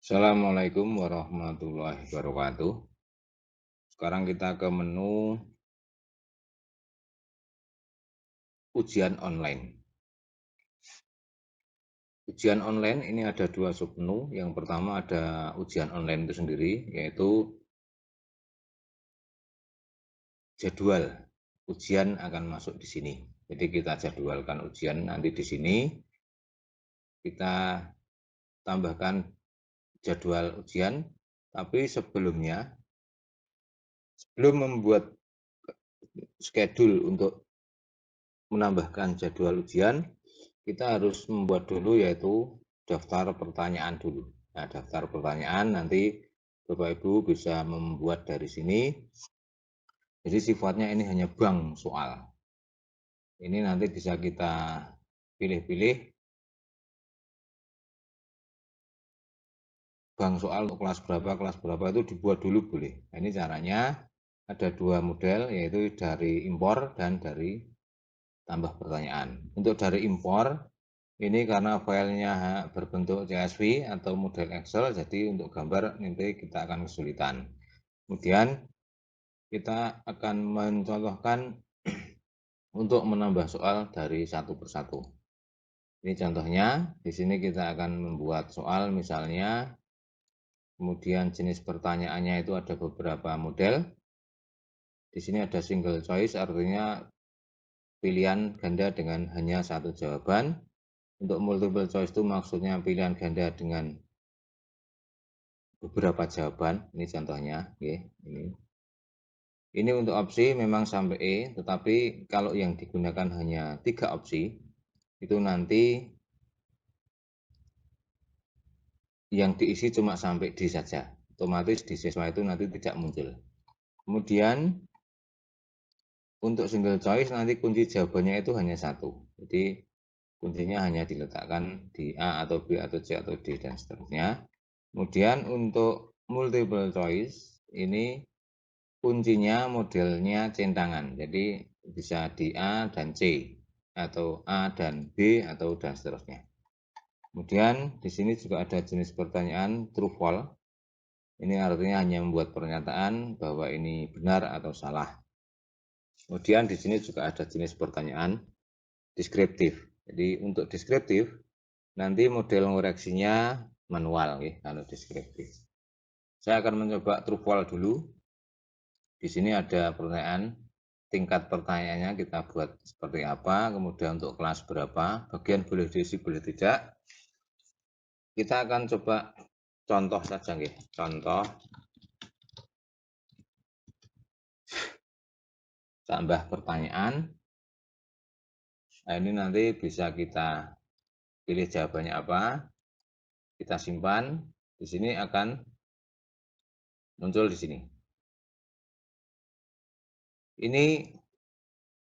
Assalamualaikum warahmatullahi wabarakatuh. Sekarang kita ke menu ujian online. Ujian online ini ada dua submenu. Yang pertama ada ujian online itu sendiri, yaitu jadwal ujian akan masuk di sini. Jadi kita jadwalkan ujian nanti di sini, kita tambahkan jadwal ujian, tapi sebelum membuat schedule untuk menambahkan jadwal ujian, kita harus membuat dulu yaitu daftar pertanyaan dulu. Nah, daftar pertanyaan nanti Bapak Ibu bisa membuat dari sini. Jadi sifatnya ini hanya bank soal. Ini nanti bisa kita pilih-pilih bank soal untuk kelas berapa itu dibuat dulu boleh. Nah, ini caranya ada dua model yaitu dari impor dan dari tambah pertanyaan. Untuk dari impor ini karena filenya berbentuk CSV atau model Excel, jadi untuk gambar nanti kita akan kesulitan. Kemudian kita akan mencontohkan untuk menambah soal dari satu persatu. Ini contohnya, di sini kita akan membuat soal misalnya, kemudian jenis pertanyaannya itu ada beberapa model. Di sini ada single choice, artinya pilihan ganda dengan hanya satu jawaban. Untuk multiple choice itu maksudnya pilihan ganda dengan beberapa jawaban. Ini contohnya, oke, ini. Ini untuk opsi memang sampai E, tetapi kalau yang digunakan hanya 3 opsi, itu nanti yang diisi cuma sampai D saja. Otomatis di siswa itu nanti tidak muncul. Kemudian untuk single choice nanti kunci jawabannya itu hanya satu. Jadi kuncinya hanya diletakkan di A atau B atau C atau D dan seterusnya. Kemudian untuk multiple choice ini kuncinya modelnya centangan. Jadi bisa di A dan C atau A dan B atau dan seterusnya. Kemudian di sini juga ada jenis pertanyaan true false. Ini artinya hanya membuat pernyataan bahwa ini benar atau salah. Kemudian di sini juga ada jenis pertanyaan deskriptif. Jadi untuk deskriptif nanti model koreksinya manual ya, kalau deskriptif. Saya akan mencoba true false dulu. Di sini ada pertanyaan, tingkat pertanyaannya kita buat seperti apa, kemudian untuk kelas berapa, bagian boleh diisi boleh tidak. Kita akan coba contoh saja nih, contoh tambah pertanyaan. Nah, ini nanti bisa kita pilih jawabannya apa, kita simpan. Di sini akan muncul di sini. Ini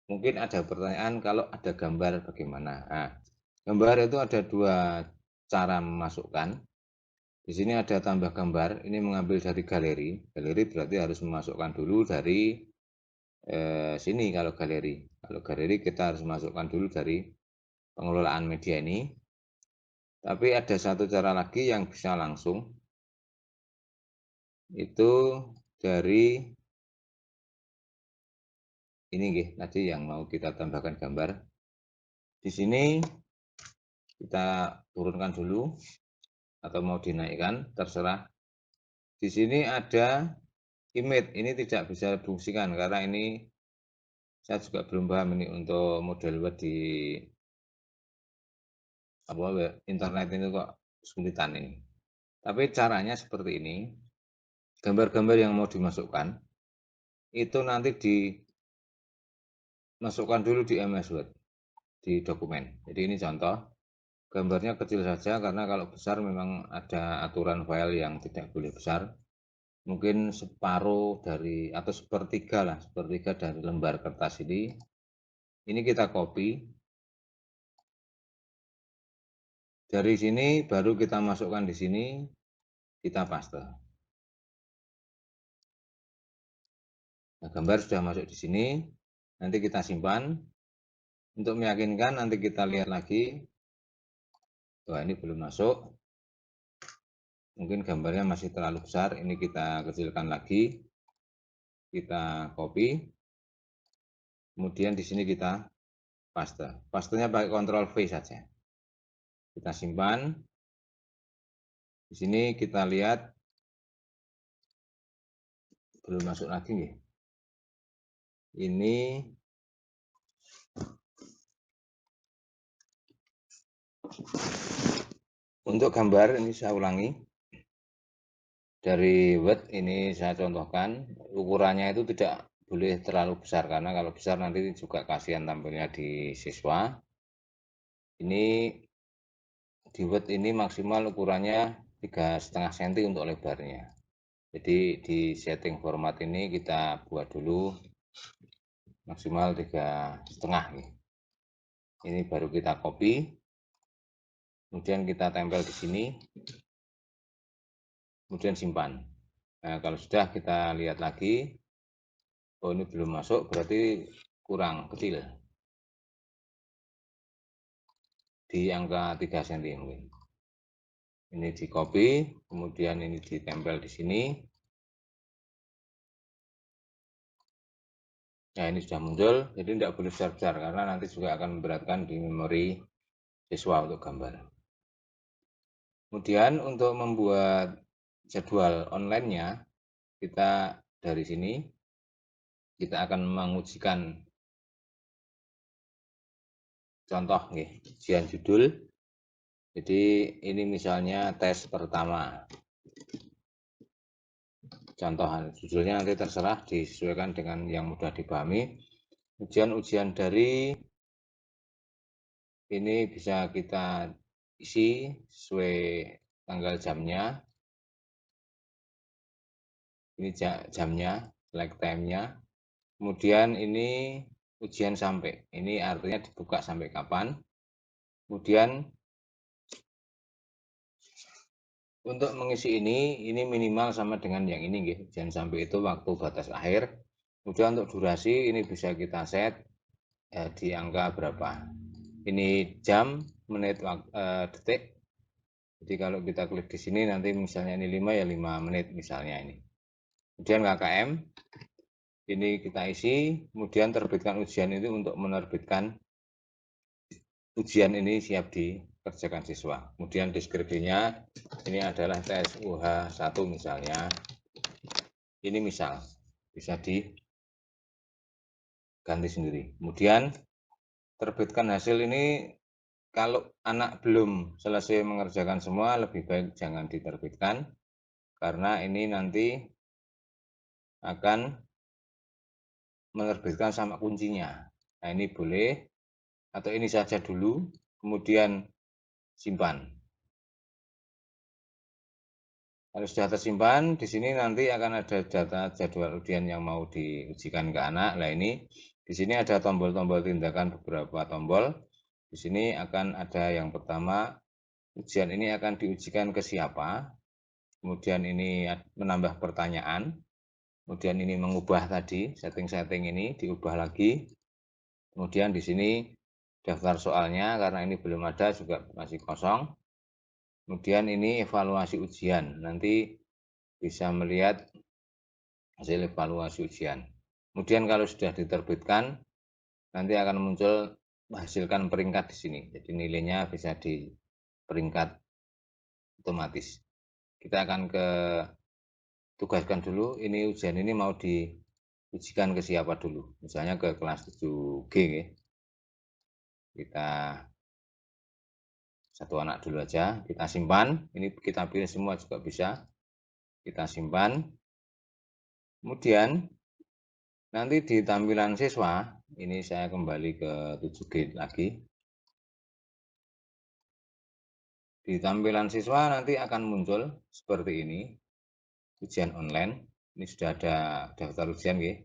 mungkin ada pertanyaan kalau ada gambar bagaimana. Nah, gambar itu ada dua cara memasukkan. Di sini ada tambah gambar, ini mengambil dari galeri. Galeri berarti harus memasukkan dulu dari sini kalau galeri. Kalau galeri kita harus masukkan dulu dari pengelolaan media ini. Tapi ada satu cara lagi yang bisa langsung, itu dari ini tadi yang mau kita tambahkan gambar. Di sini kita turunkan dulu atau mau dinaikkan, terserah. Di sini ada image, ini tidak bisa difungsikan karena ini saya juga belum paham ini untuk model web di internet ini kok kesulitan ini. Tapi caranya seperti ini, gambar-gambar yang mau dimasukkan itu nanti dimasukkan dulu di MS Word, di dokumen. Jadi ini contoh, gambarnya kecil saja karena kalau besar memang ada aturan file yang tidak boleh besar. Mungkin separuh dari atau sepertiga lah, sepertiga dari lembar kertas ini. Ini kita copy. Dari sini baru kita masukkan di sini, kita paste. Nah, gambar sudah masuk di sini. Nanti kita simpan. Untuk meyakinkan nanti kita lihat lagi. Wah, ini belum masuk. mungkin gambarnya masih terlalu besar, ini kita kecilkan lagi, kita copy, kemudian di sini kita paste. Pastenya pakai Ctrl V saja. Kita simpan. Di sini kita lihat belum masuk lagi nih. Ini untuk gambar, ini saya ulangi. Dari Word ini saya contohkan, ukurannya itu tidak boleh terlalu besar, karena kalau besar nanti juga kasihan tampilnya di siswa. Ini di Word ini maksimal ukurannya 3,5 cm untuk lebarnya. Jadi di setting format ini kita buat dulu maksimal 3,5 nih. Ini baru kita copy, kemudian kita tempel di sini, kemudian simpan. Nah, kalau sudah kita lihat lagi, oh ini belum masuk, berarti kurang kecil di angka 3 cm mungkin. Ini di copy, kemudian ini ditempel di sini. Nah, ini sudah muncul, jadi tidak boleh besar-besar karena nanti juga akan memberatkan di memori siswa untuk gambar. Kemudian untuk membuat jadwal online-nya, kita dari sini kita akan mengujikan contoh nih, ujian judul. Jadi ini misalnya tes pertama. Contoh judulnya nanti terserah, disesuaikan dengan yang mudah dipahami. Ujian-ujian dari ini bisa kita isi sesuai tanggal jamnya. Ini jamnya, select time-nya. Kemudian ini ujian sampai. Ini artinya dibuka sampai kapan. Kemudian untuk mengisi ini minimal sama dengan yang ini, ujian sampai itu waktu batas akhir. Kemudian untuk durasi ini bisa kita set di angka berapa. Ini jam, menit, detik. Jadi kalau kita klik di sini nanti misalnya ini 5 ya 5 menit misalnya ini. Kemudian KKM ini kita isi, kemudian terbitkan ujian itu untuk menerbitkan ujian ini siap dikerjakan siswa. Kemudian deskripsinya ini adalah tes UH1 misalnya. Ini misal bisa diganti sendiri. Kemudian terbitkan hasil ini kalau anak belum selesai mengerjakan semua lebih baik jangan diterbitkan karena ini nanti akan menerbitkan sama kuncinya. Nah, ini boleh atau ini saja dulu, kemudian simpan. Kalau sudah tersimpan, di sini nanti akan ada data jadwal ujian yang mau diujikan ke anak. Nah, ini di sini ada tombol-tombol tindakan, beberapa tombol. Di sini akan ada yang pertama, ujian ini akan diujikan ke siapa. Kemudian ini menambah pertanyaan. Kemudian ini mengubah tadi, setting-setting ini diubah lagi. Kemudian di sini daftar soalnya, karena ini belum ada juga masih kosong. Kemudian ini evaluasi ujian, nanti bisa melihat hasil evaluasi ujian. Kemudian kalau sudah diterbitkan, nanti akan muncul menghasilkan peringkat di sini. Jadi nilainya bisa di peringkat otomatis. Kita akan tugaskan dulu, ini ujian ini mau diujikan ke siapa dulu. Misalnya ke kelas 7G. Kita satu anak dulu aja, kita simpan. Ini kita pilih semua juga bisa. Kita simpan. Kemudian nanti di tampilan siswa, ini saya kembali ke 7G lagi. Di tampilan siswa nanti akan muncul seperti ini, ujian online. Ini sudah ada daftar ujian, ya.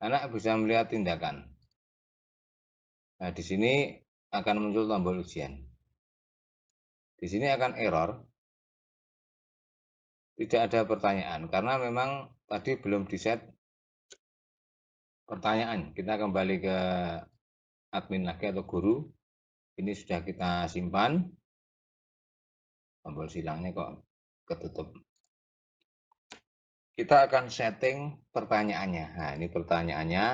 Anak bisa melihat tindakan. Nah, di sini akan muncul tombol ujian. Di sini akan error, tidak ada pertanyaan, karena memang tadi belum diset pertanyaan. Kita kembali ke admin lagi atau guru. Ini sudah kita simpan. Tombol silangnya kok ketutup. Kita akan setting pertanyaannya. Nah, ini pertanyaannya.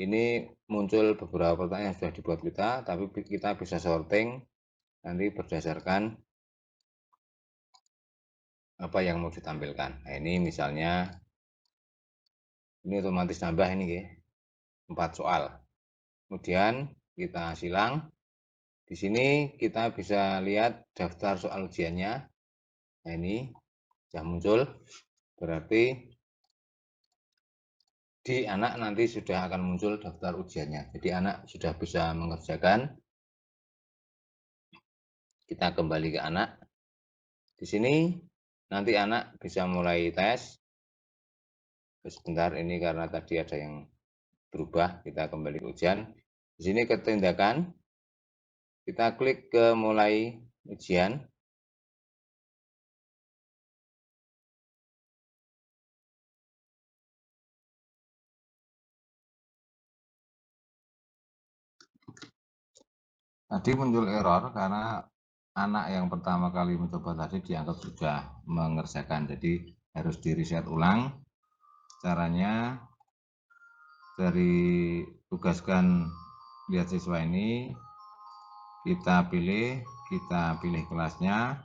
Ini muncul beberapa pertanyaan yang sudah dibuat kita, tapi kita bisa sorting nanti berdasarkan apa yang mau ditampilkan. Nah, ini misalnya ini otomatis nambah ini ya, 4 soal. Kemudian kita silang. Di sini kita bisa lihat daftar soal ujiannya. Nah, ini sudah muncul. Berarti di anak nanti sudah akan muncul daftar ujiannya. Jadi anak sudah bisa mengerjakan. Kita kembali ke anak. Di sini nanti anak bisa mulai tes. Sebentar, ini karena tadi ada yang berubah, kita kembali ke ujian. Di sini ke tindakan, kita klik ke mulai ujian. Tadi muncul error karena anak yang pertama kali mencoba tadi dianggap sudah mengerjakan, jadi harus di reset ulang. Caranya dari tugaskan lihat siswa ini, kita pilih kelasnya,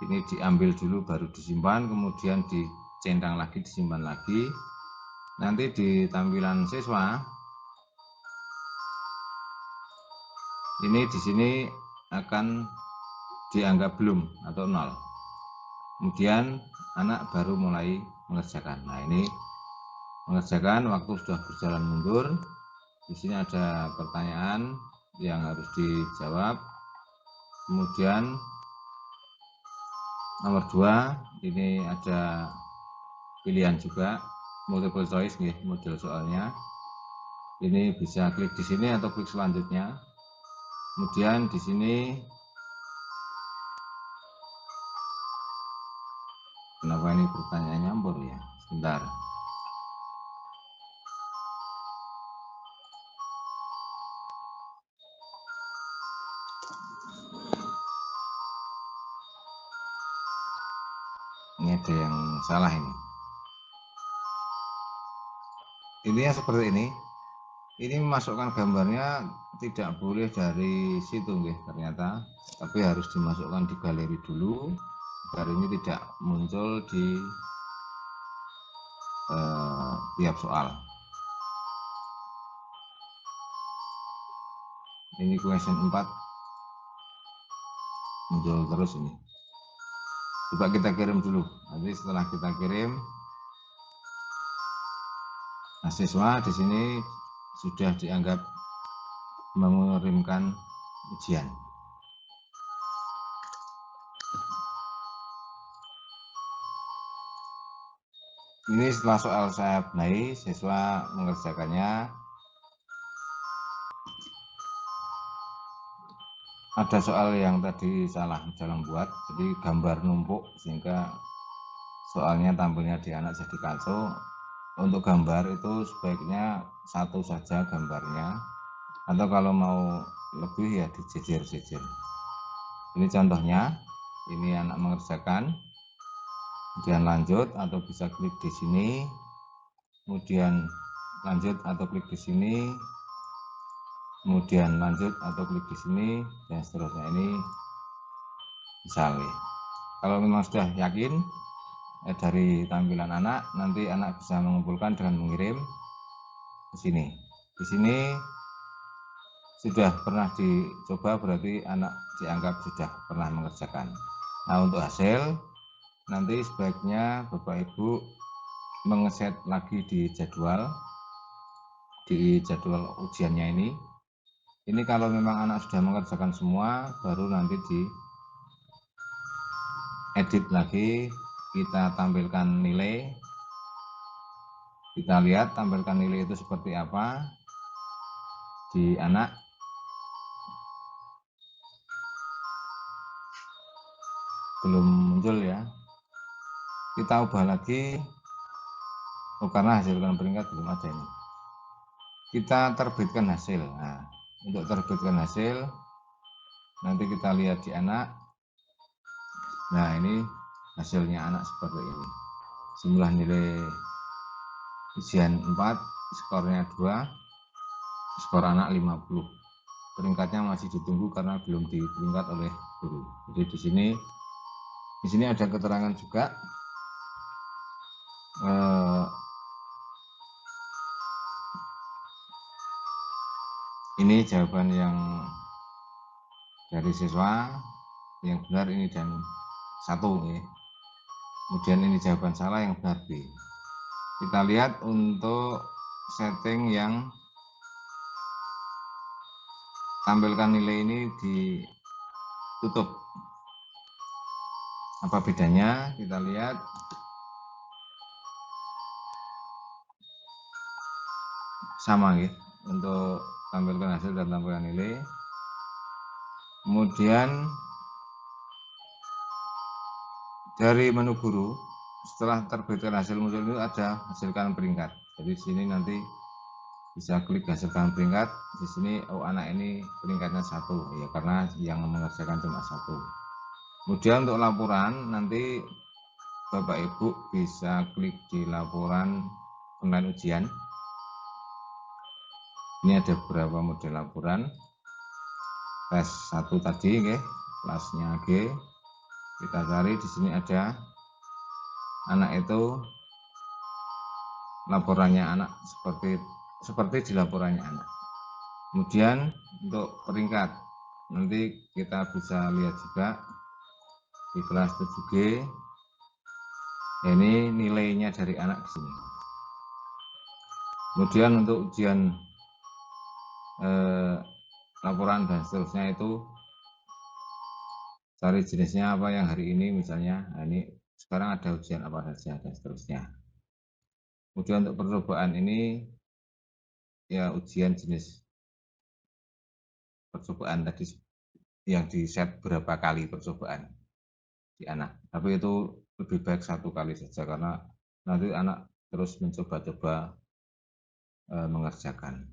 ini diambil dulu baru disimpan, kemudian dicentang lagi, disimpan lagi. Nanti di tampilan siswa ini di sini akan dianggap belum atau nol. Kemudian anak baru mulai mengerjakan. Nah, ini mengerjakan waktu sudah berjalan mundur. Di sini ada pertanyaan yang harus dijawab. Kemudian nomor 2 ini ada pilihan juga multiple choice nih, model soalnya. Ini bisa klik di sini atau klik selanjutnya. Kemudian di sini kenapa ini pertanyaannya nyambur ya? Sebentar. Ini ada yang salah ini. Ini ya seperti ini. Ini memasukkan gambarnya tidak boleh dari situ ternyata, tapi harus dimasukkan di galeri dulu agar ini tidak muncul di tiap soal. Ini question 4 muncul terus ini. Coba kita kirim dulu. Nanti setelah kita kirim, siswa di sini sudah dianggap mengirimkan ujian. Ini setelah soal saya benahi, siswa mengerjakannya. Ada soal yang tadi salah buat, jadi gambar numpuk sehingga soalnya tampilnya di anak jadi kacau. Untuk gambar itu sebaiknya satu saja gambarnya, atau kalau mau lebih ya dijejer-jejer. Ini contohnya, ini anak mengerjakan, kemudian lanjut atau bisa klik di sini, kemudian lanjut atau klik di sini, kemudian lanjut atau klik di sini, dan seterusnya. Ini misalnya kalau memang sudah yakin dari tampilan anak, nanti anak bisa mengumpulkan dengan mengirim ke sini. Di sini sudah pernah dicoba, berarti anak dianggap sudah pernah mengerjakan. Nah, untuk hasil nanti sebaiknya Bapak Ibu mengeset lagi di jadwal ujiannya ini. Ini kalau memang anak sudah mengerjakan semua, baru nanti di edit lagi, kita tampilkan nilai, kita lihat tampilkan nilai itu seperti apa di anak. Belum muncul ya, kita ubah lagi. Karena hasilkan peringkat belum ada ini, kita terbitkan hasil. Nah, untuk terbitkan hasil nanti kita lihat di anak. Nah, ini hasilnya anak seperti ini. Jumlah nilai ujian 4, skornya 2, skor anak 50. Peringkatnya masih ditunggu karena belum diperingkat oleh guru. Jadi di sini ada keterangan juga ini jawaban yang dari siswa yang benar ini dan 1 ya. Kemudian ini jawaban salah yang benar B. Kita lihat untuk setting yang tampilkan nilai ini ditutup. Apa bedanya? Kita lihat. Sama ya, untuk tampilkan hasil dan tampilkan nilai. Kemudian dari menu guru, setelah terbitkan hasil muncul itu ada hasilkan peringkat. Jadi di sini nanti bisa klik hasilkan peringkat. Di sini anak ini peringkatnya 1 ya, karena yang mengerjakan cuma 1. Kemudian untuk laporan nanti Bapak Ibu bisa klik di laporan online ujian. Ini ada beberapa model laporan. Tes 1 tadi ya, kelasnya G. Kita cari di sini ada anak itu, laporannya anak seperti di laporannya anak. Kemudian untuk peringkat nanti kita bisa lihat juga di kelas 7G. Ini nilainya dari anak di sini. Kemudian untuk ujian laporan dan seterusnya itu cari jenisnya apa yang hari ini misalnya. Nah, ini sekarang ada ujian apa saja dan seterusnya. Kemudian untuk percobaan ini ya ujian jenis percobaan tadi yang di set berapa kali percobaan di anak. Tapi itu lebih baik 1 kali saja karena nanti anak terus mencoba-coba mengerjakan.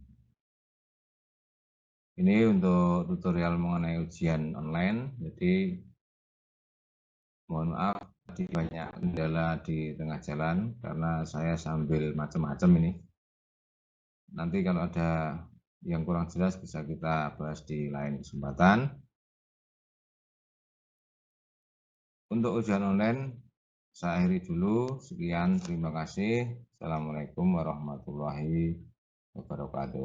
Ini untuk tutorial mengenai ujian online. Jadi mohon maaf tadi banyak kendala di tengah jalan karena saya sambil macam-macam ini. Nanti kalau ada yang kurang jelas bisa kita bahas di lain kesempatan. Untuk ujian online saya akhiri dulu. Sekian, terima kasih. Assalamualaikum warahmatullahi wabarakatuh.